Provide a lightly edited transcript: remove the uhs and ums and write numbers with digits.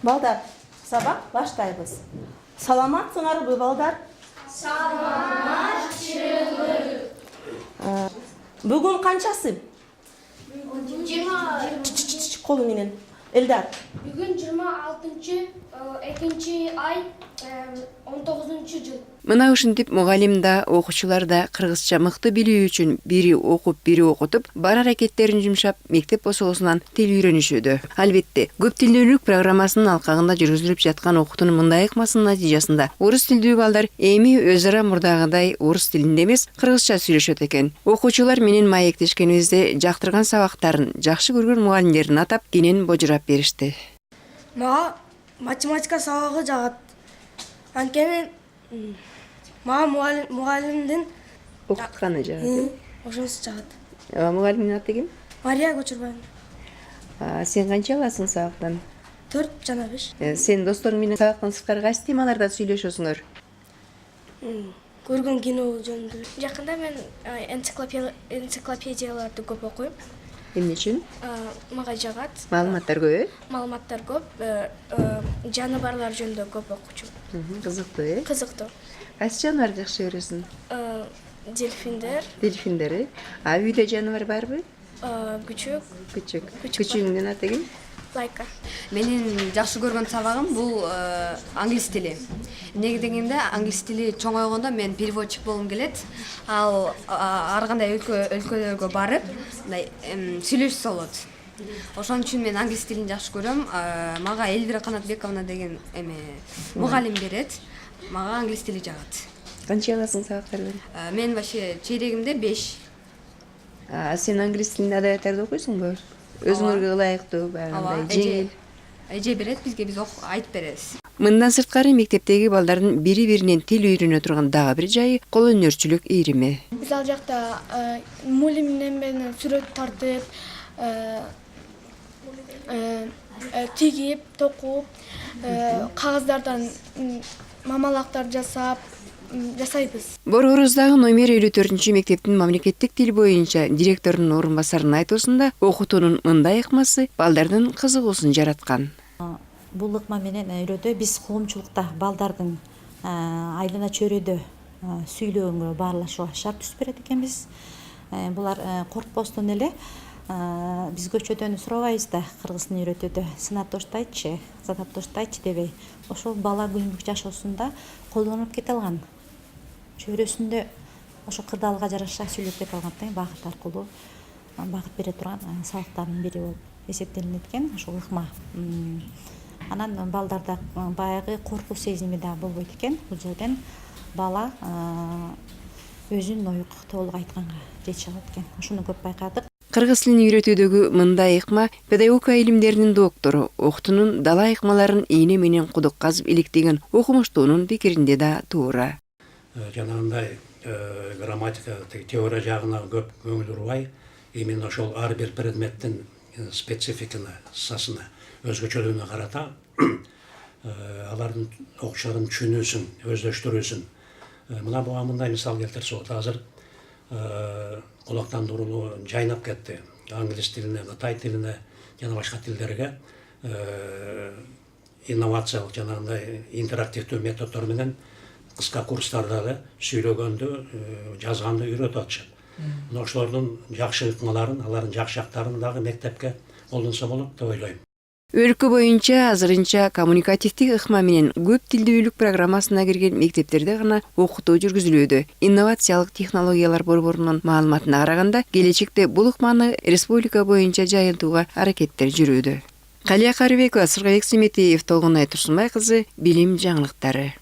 Балдар, сабак баштайбыз. Саламатсыңарбы, балдар? Саламатчылык. Бүгүн канчасы? Колу менен. Элдар. Бүгүн 26-2 ай 19-жыл. Мына ушинтип мугалим да, окуучулар да кыргызча мыкты билүү үчүн бири окуп, бири окутуп, бар аракеттерин жумшап, мектеп босогусунан тил үйрөнүшүүдө. Албетте, көп тилдүүлүк программасынын алкагында жүргүзүлүп жаткан окутуунун мындай ыкмасынын натыйжасында орус тилдүү балдар эми өз ара мурдагыдай орус тилинде эмес, кыргызча сүйлөшөт экен. Окуучулар менен маектешкенибизде жактырган сабактарын, жакшы көргөн мугалимдерин атап, кенен божурап беришти. Мага математика сабагы жагат. Анткени мага мугалимдин Окутканы жагат. ошонусу жагат. Мугалимдин аты ким? Мария Көчүрбаева. Сен канча аласың сабактан? 4 жана 5. Сен досторуң менен сабактан сырткары кайсы темаларда сүйлөшөсүңөр? Көргөн кино жөнүндө. Жакында мен энциклопедияларды көп окуйм. Эмне үчүн? Мага жагат. Маалыматтар көп, Маалыматтар көп. Жаныбарлар жөнүндө көп окучумун. Кызыктуу, Кызыктуу. Кайсы жаныбарды жакшы көрөсүң? Дельфиндер, Дельфиндер. Үйдө жаныбар барбы? күчүк, Күчүңдүн аты ким? лайка. Менин жакшы көргөн сабагым бул англис тили. Эмнеге дегенде англис тили чоңойгондо мен переводчик болгум келет. Ал ар кандай өлкөлөргө барып, мындай сүйлөшсө болот. Ошон үчүн мен англис тилин жакшы көрөм. Мага Элвира Канатбековна деген мугалим берет. Мага англис тили жагат. Канча аласың сабактардан? Мен вообще чейрегимде 5. Сен англис тилинде адабияттарды окуйсуңбу? Өзүңөргө ылайыктуу, баягындай жеңил. Эже берет, бизге биз айтып беребиз. Мындан сырткары мектептеги балдардын бири-биринен тил үйрөнө турган дагы бир жайы кол өнөрчүлүк ийрими. Биз ал жакта мулим менен сүрөт тартып, тигип, токуп, кагаздардан мамалактар жасайбыз. Борооруздагы номер 54 мектептин мамлекеттик тил боюнча директорунун орун басарынын айтуусунда окутуунун мындай ыкмасы балдардын кызыгуусун жараткан. Бул ыкма менен өрөдө биз коомчулукта балдардын айлана чөйрөдө сүйлөөгөнгө баарлашууга шарт түзүп берет экенбиз. Булар коркпостон эле биз көчөдөн сурабайбыз да кыргыз тилин үйрөтүүдө сынатоштайчы, задатоштайчы дебей. Ошол бала күнүмдүк жашоосунда колдонуп кете алган. Чөйрөсүндө ошо кырдаалга жараша сүйлөп кете алган багыт аркылуу багыт бере турган сабактардын бири болуп эсептелинет экен ошол ыкма. Анан балдарда баягы коркуу сезими да болбойт экен. Бул жерден бала өзүнүн оюн толук айтканга жете алат экен. Ошону көп байкадык. Кыргыз тилин үйрөтүүдөгү мындай ыкма педагогика илимдеринин доктору, окутуунун дала ыкмаларын ийне менен кудук казып иликтеген окумуштуунун пикиринде да туура. Жанагындай грамматика теория жагына көп көңүл бурбай, именно ошол ар бир предметтин спецификаны, сасына, өзгөчөлүгүнө карата алардын окуучулардын түшүнүүсүн, өздөштүрүүсүн. Мына буга мындай мисал келтирсе болот. Азыр кулактандыруу жайнап кетти. Англис тилине, кытай тилине жана башка тилдерге инновациялык жанагындай интерактивдүү методдор менен кыска курстарда да сүйлөгөндү, жазганды үйрөтүп атышат. Мына ошолордун жакшы ыкмаларын, алардын жакшы жактарын дагы мектепке колдонсо болот деп ойлойм. Өлкө боюнча азырынча коммуникативдик ыкма менен көп тилдүүлүк программасына кирген мектептерде гана окутуу жүргүзүлүүдө. Инновациялык технологиялар борборунун маалыматына караганда, келечекте бул ыкманы республика боюнча жайылтууга аракеттер жүрүүдө. Калия Карыбекова, Сыргабек Симетиев, Толгонай Турсунбай кызы, билим жаңылыктары.